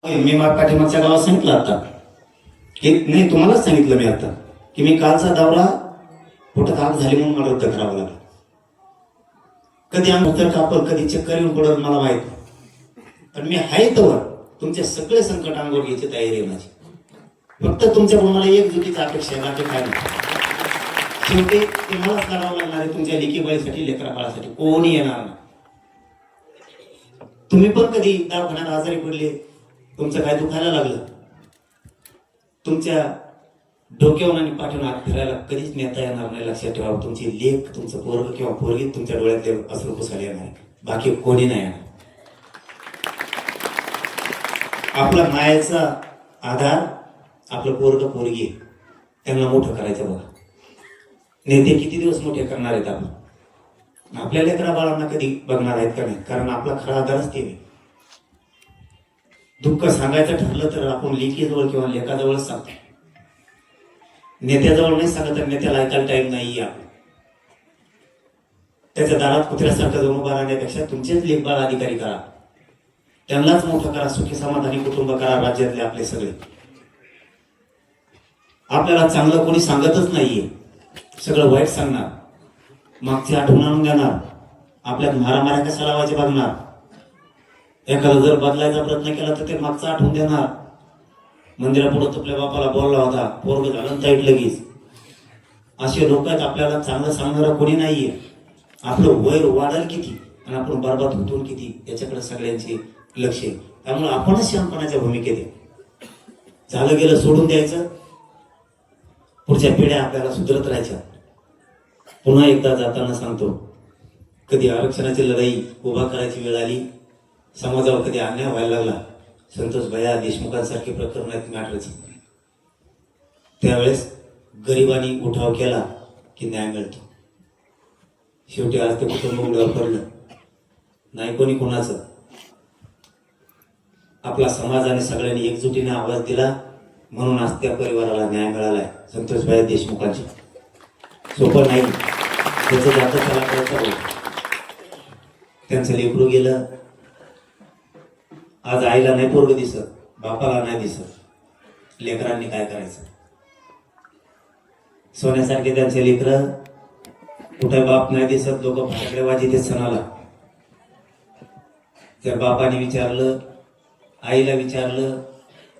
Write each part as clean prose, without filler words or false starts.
मी पाठीमागच्या गावात सांगितलं आता की नाही, तुम्हालाच सांगितलं मी आता की मी कालचा दौरा पोटात आग झाली म्हणून मला रद्द करावा लागला. कधी अंतर कापल, कधी चक्कर येऊन पडत मला माहित, पण मी आहे तर तुमचे सगळे संकट अंगावर घ्यायची तयारी आहे माझी. फक्त तुमच्याकडून मला एकजुटीची अपेक्षा आहे, बाकी काय नाही. शेवटी ते मलाच करावं लागणार आहे. तुमच्या लेकी बाळीसाठी, लेकरा बाळासाठी कोणी येणार नाही. तुम्ही पण कधी दवाखान्यात आजारी पडले, तुमचं काय दुखायला लागलं, तुमच्या डोक्यावर आणि पाठीवर हात फिरायला कधीच नेता येणार नाही. लक्षात ठेवा, तुमची लेख, तुमचं पोरग किंवा पोरगी तुमच्या डोळ्यातले अश्रू पुसायला येणार, बाकी कोणी नाही येणार. आपला मायेचा आधार आपलं पोरग पोरगी, त्यांना मोठं करायचं. बघा, नेते किती दिवस मोठे करणार आहेत आपण, आपल्या लेकरा बाळांना कधी बघणार आहेत का नाही? कारण आपला खरा आधारच ते. दुःख सांगायचं ठरलं तर आपण लेकीजवळ किंवा लेकाजवळच सांगतो, नेत्याजवळ नाही सांगत. तर नेत्याला ऐकायला टाइम नाही. आपण त्याच्या दारात कुत्र्यासारखं जाऊन उभा राहण्यापेक्षा तुमचेच लेखबाळ अधिकारी करा, त्यांनाच मोठं करा, सुखी समाधानी कुटुंब करा राज्यातले आपले सगळे. आपल्याला चांगलं कोणी सांगतच नाहीये, सगळं वाईट सांगणार, मागची आठवण आणून देणार, आपल्यात मारामाऱ्या कशा लावायचे बघणार. एखादा जर बदलायचा प्रयत्न केला तर ते मागचं आठवून देणार. मंदिरापुढे आपल्या बापाला बोलला होता, पोरग झालं ताईट लगेच. असे लोक आहेत. आपल्याला चांगलं सांगणारा कोणी नाहीये. आपलं वैर वाढेल किती आणि आपण बरबाद होतो किती याच्याकडे सगळ्यांचे लक्ष आहे. त्यामुळे आपणच शहाणपणाच्या भूमिकेत आहे. झालं गेलं सोडून द्यायचं, पुढच्या पिढ्या आपल्याला सुधरत राहायच्या. पुन्हा एकदा जाताना सांगतो, कधी आरक्षणाची लढाई उभा करायची वेळ आली, समाजावर कधी अन्याय व्हायला लागला, संतोष भैया देशमुखांसारखी प्रकरण आहेत मॅटरची, त्यावेळेस गरिबांनी उठाव केला की न्याय मिळतो. शेवटी आज ते कुटुंब उघड्यावर पडलं नाही, कोणी कोणाचं. आपला समाजाने सगळ्यांनी एकजुटीने आवाज दिला म्हणून आज त्या परिवाराला न्याय मिळालाय. संतोष भैया देशमुखांची सोपं नाही, त्याचं जातं त्याला कळतं. त्यांचं लेकरू गेलं, आज आईला नाही पोरग दिसत, बापाला नाही दिसत, लेकरांनी काय करायचं. सोन्यासारखे त्यांचे लेकर, कुठे बाप नाही दिसत, लोक फटाकडे वाजवतात सणाला. जर बापाने विचारलं, आईला विचारलं,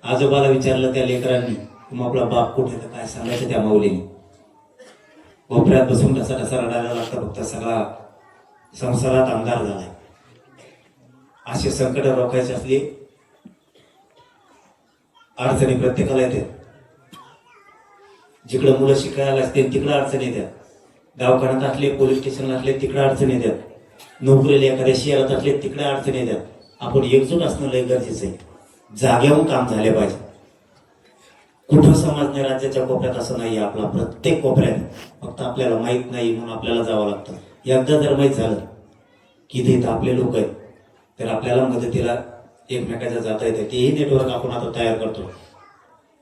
आजोबाला विचारलं त्या लेकरांनी मग आपला बाप कुठे, तर काय सांगायचं त्या माऊलीने. कोपऱ्यात बसून ढसा ढसा रडायला लागतं. फक्त सगळा संसारात अंधार झालाय. असे संकट रोखायचे असले, अडचणी प्रत्येकाला येते. जिकडे मुलं शिकायला असतील तिकडे अडचणी येतात, दवाखान्यात असले, पोलीस स्टेशनला असले तिकडे अडचणी येतात, नोकरीला एखाद्या शहरात असले तिकडे अडचणी येतात. आपण एकजूट असणं लय गरजेचं आहे. जाग्याहून काम झाले पाहिजे. कुठं समाज नाही राज्याच्या कोपऱ्यात असं नाही, आपला प्रत्येक कोपऱ्यात. फक्त आपल्याला माहित नाही म्हणून आपल्याला जावं लागतं. एकदा जर माहीत झालं की इथे आपले लोक आहेत, तर आपल्याला मदतीला एकमेकाच्या जाता येते. तेही नेटवर्क आपण आता तयार करतो.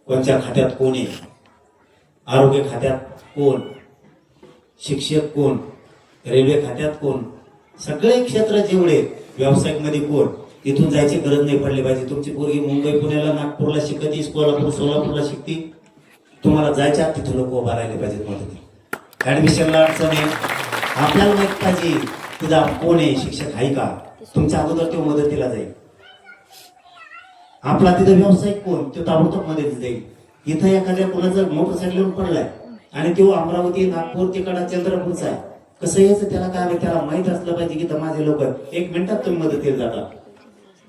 कोणत्या खात्यात कोण आहे, आरोग्य खात्यात कोण, शिक्षक कोण, रेल्वे खात्यात कोण, सगळे क्षेत्र जेवढे, व्यावसायिक मध्ये कोण. इथून जायची गरज नाही पडली पाहिजे. तुमची पोरगी मुंबई, पुण्याला, नागपूरला शिकती, कोल्हापूर, सोलापूरला शिकती, तुम्हाला जायच्या तिथं लोक उभा राहिले पाहिजेत मदती. ऍडमिशनला अडचण आहे, आपल्याला माहित पाहिजे तुझा कोण आहे, शिक्षक आहे का, तुमच्या अगोदर तो मदतीला जाईल. आपला तिथं व्यावसायिक कोण, तो ताबडतोब मदतीला जाईल. इथं एखाद्या कोणाचं मोटरसायकलवर पडलाय आणि तो अमरावती, नागपूर, तिकडा चंद्रपूरचा आहे, कसं यायचं त्याला काय, त्याला माहित असलं पाहिजे की माझे लोक 1 मिनिटात तुम्ही मदतीला जाता.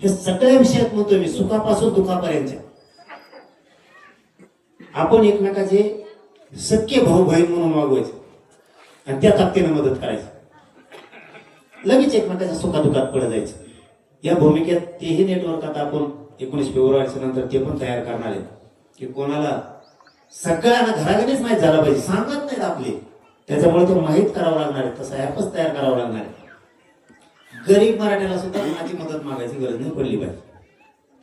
हे सगळ्या विषयात म्हणतोय मी, सुखापासून दुखापर्यंत. आपण एकमेकाचे सख्खे भाऊ बहीण म्हणून वागवायचे आणि त्या ताकदीने मदत करायची. लगेच एकमेकाच्या सुखादुखात पडत जायचं. या भूमिकेत तेही नेटवर्क आता आपण 19 फेब्रुवारीच्या नंतर ते पण तयार करणार आहे की कोणाला, सगळ्यांना घराघरीच माहीत झालं पाहिजे. सांगत नाहीत आपले, त्याच्यामुळे तो माहीत करावं लागणार आहे. तसा ऍपच तयार करावं लागणार आहे. गरीब मराठ्याला सुद्धा कोणाची मदत मागायची गरज नाही पडली पाहिजे.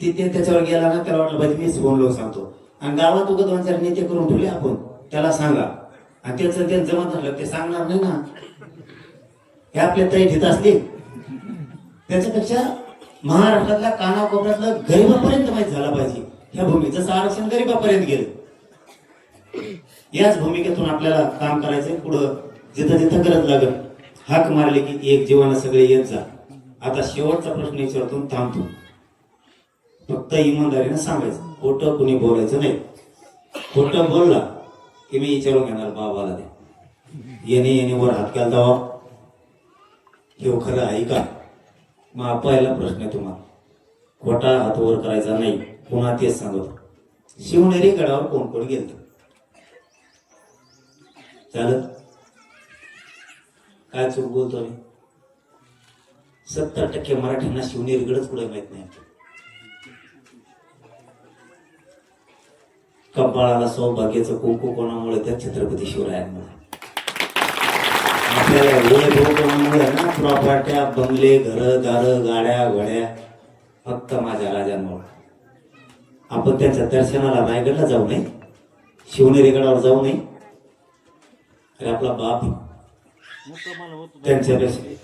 तिथे त्याच्यावर गेला ना, त्याला वाटलं पाहिजे मीच फोन लावून सांगतो. आणि गावात उगत 2-4 नेते करून ठेवले आपण, त्याला सांगा, आणि त्याचं ते जमा झालं ते सांगणार नाही ना. हे आपल्या तैठीत असले, त्याच्यापेक्षा महाराष्ट्रातल्या कानाकोपऱ्यातलं गरिबापर्यंत माहीत झाला पाहिजे ह्या भूमीत, जसं आरक्षण गरिबापर्यंत गेलं. याच भूमिकेतून आपल्याला काम करायचंय. पुढं जिथं जिथं गरज लागत हाक मारले की एक जीवानं सगळे येत जा. आता शेवटचा प्रश्न विचारतो, थांबतो. फक्त इमानदारीनं सांगायचं, खोटं कुणी बोलायचं नाही. खोटं बोलला की मी विचारून घेणार बाबाला, येणे वर हात घालता हे खरं आहे का? मग पहिला प्रश्न आहे तुम्हाला, खोटा हात वर करायचा नाही. पुन्हा तेच सांगतो, शिवनेरी गडावर कोण कोण गेलं चालत? काय चूक बोलतो मी? 70% मराठ्यांना शिवनेरी गडच पुढे माहित नाही. कपाळाला सौभाग्याचं कुंकू कोणामुळे? त्या छत्रपती शिवरायांमुळे. आपल्याला वैभव कोणामुळे ना? प्रॉपर्ट्या, बंगले, घर दार, गाड्या घोड्या फक्त माझ्या राजांमुळे. आपण त्यांच्या दर्शनाला रायगडला जाऊ नये, शिवनेरी गडावर जाऊ नये? अरे आपला बाप त्यांच्यापेक्षा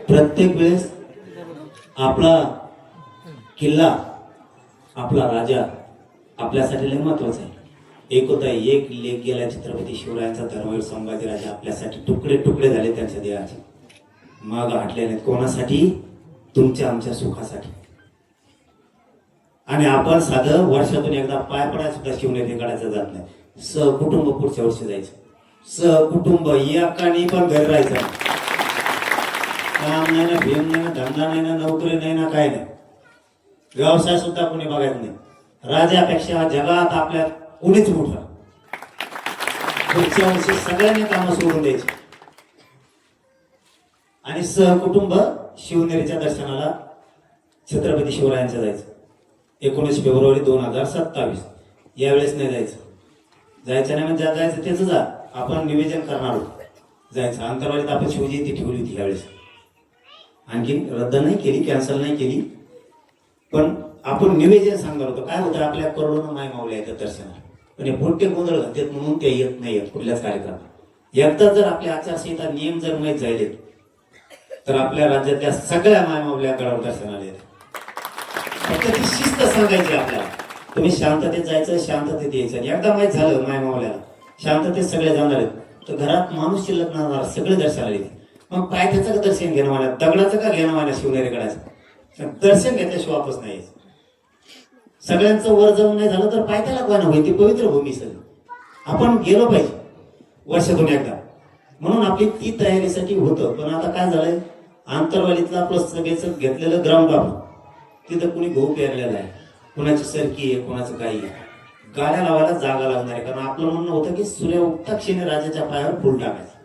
प्रत्येक वेळेस आपला किल्ला, आपला राजा आपल्यासाठी लय महत्वाचा आहे. एक होता एक लेख गेला छत्रपती शिवरायांचा, धर्मवीर संभाजी राजा आपल्यासाठी तुकडे तुकडे झाले त्यांच्या देहाचे. माग हटले नाहीत. कोणासाठी? तुमच्या आमच्या सुखासाठी. आणि आपण साधं वर्षातून एकदा पाय पडायला सुद्धा शिवनेरी गडाचं जात नाही. सहकुटुंब पुढच्या वर्षी जायचं. सहकुटुंब एकाने पण घरी राहायचं. काम नाही ना, भेम नाही ना, धंदा नाही ना, नोकरी नाही ना, काय नाही. व्यवसाय सुद्धा कोणी बघायचं नाही. राजापेक्षा जगात आपल्या कोणीच मोठं. पुढच्या वर्षी सगळ्यांनी कामं सोडून द्यायची आणि सहकुटुंब शिवनेरीच्या दर्शनाला छत्रपती शिवरायांच्या जायचं. 19 फेब्रुवारी 2027. यावेळेस नाही जायचं. जायचं नाही म्हणजे जायचं त्याच जा. आपण निवेदन करणार आहोत. जायचं. अंतरवालीत आपण शिवजी ती ठेवली होती यावेळेस. आणखी रद्द नाही केली, कॅन्सल नाही केली, पण आपण निवेदन सांगणार होतो. काय होतं, आपल्या करोडोनं माय मावल्या येतात दर्शनाला, पण मोठे गोंधळ घालतात म्हणून ते येत नाही कुठल्याच कार्यक्रमात. एकदा जर आपल्या आचारसंहिता नियम जर माहीत झाले तर आपल्या राज्यातल्या सगळ्या मायमावल्या गडावर दर्शनाला येतात. फक्त ती शिस्त सांगायची आपल्याला. तुम्ही शांततेत जायचं, शांततेत यायचं. एकदा माहीत झालं मायमावल्याला शांततेत सगळे जाणार आहेत तर घरात माणूस शिल्लक नसणार, सगळे दर्शनाला येते. मग पायथ्याचं का दर्शन घेणं वाण्या, दगडाचं का घेणं वाण्या शिवनेरी गडाचं? दर्शन घेतल्याशिवाय वापस नाही यायचं. सगळ्यांचं वर जाऊन नाही झालं तर पायथ्याला कोणा होईल? ती पवित्र भूमी सगळी. आपण गेलो पाहिजे वर्षातून एकदा. म्हणून आपली ती तयारीसाठी होतं. पण आता काय झालंय, आंतरवालीतलं आपलं सगळ्याचं घेतलेलं ग्राउंड आपण तिथं कुणी गहू पेरलेला आहे, कुणाची सरकी आहे, कुणाचं काही आहे. गाड्या लावायला जागा लागणार आहे. कारण आपलं म्हणणं होतं की सूर्य उगता क्षणी राजाच्या पायावर फुल टाकायचं.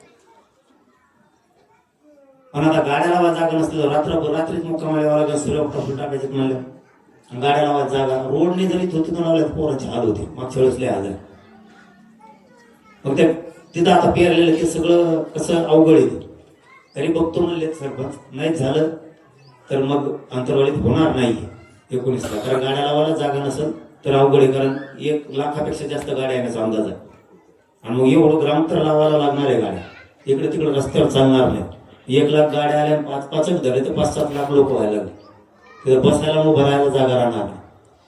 पण आता गाड्या लावा जागा नसलं, रात्रीच मुक्कामाला यावं लागेल. सूर्य उगता फुल टाकायचं म्हणलं, गाड्या लावा जागा रोडने जरी धोतीतून लावल्या पोरांचे हाल होते. मागच्या वेळेस लय हाल आहे. मग ते तिथं आता पेरलेलं ते सगळं कसं अवघड आहे. तरी बघतो म्हणले सरपंच, नाही झालं तर मग अंतरवालीत होणार नाही 19ला. कारण गाड्या लावायला जागा नसेल तर अवघड आहे. कारण 1 लाखापेक्षा जास्त गाड्या येण्याचा अंदाज आहे. आणि मग एवढं ग्राम तर लावायला लागणार आहे गाड्या. इकडे तिकडे रस्त्यावर चालणार नाही. 1 लाख गाड्या आल्या 5-5 झाले तर 5-7 लाख लोक व्हायला लागले. तिथं बसायला उभं राहायला जागा राहणार नाही.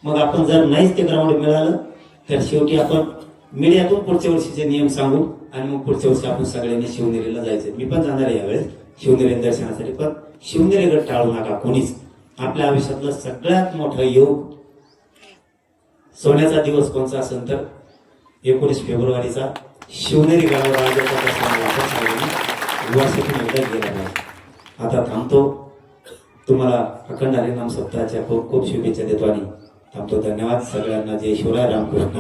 मग आपण जर नाहीच ते ग्राउंड मिळालं तर शेवटी आपण मीडियातून पुढच्या वर्षीचे नियम सांगू आणि मग पुढच्या वर्षी आपण सगळ्यांनी शिवनेरीला जायचं. मी पण जाणार आहे यावेळेस शिवनेरी दर्शनासाठी. पण शिवनेरी गड टाळू नका कोणीच. आपल्या आयुष्यातलं सगळ्यात मोठा योग सोन्याचा दिवस कोणता असेल तर 19 फेब्रुवारीचा शिवनेरी गडावर राजाचा वर्षातून एकदा गेला पाहिजे. आता थांबतो. तुम्हाला अखंड हरिनाम सप्ताहाच्या खूप खूप शुभेच्छा देतो आणि थांबतो. धन्यवाद सगळ्यांना. जय शिवराय. रामकृष्ण.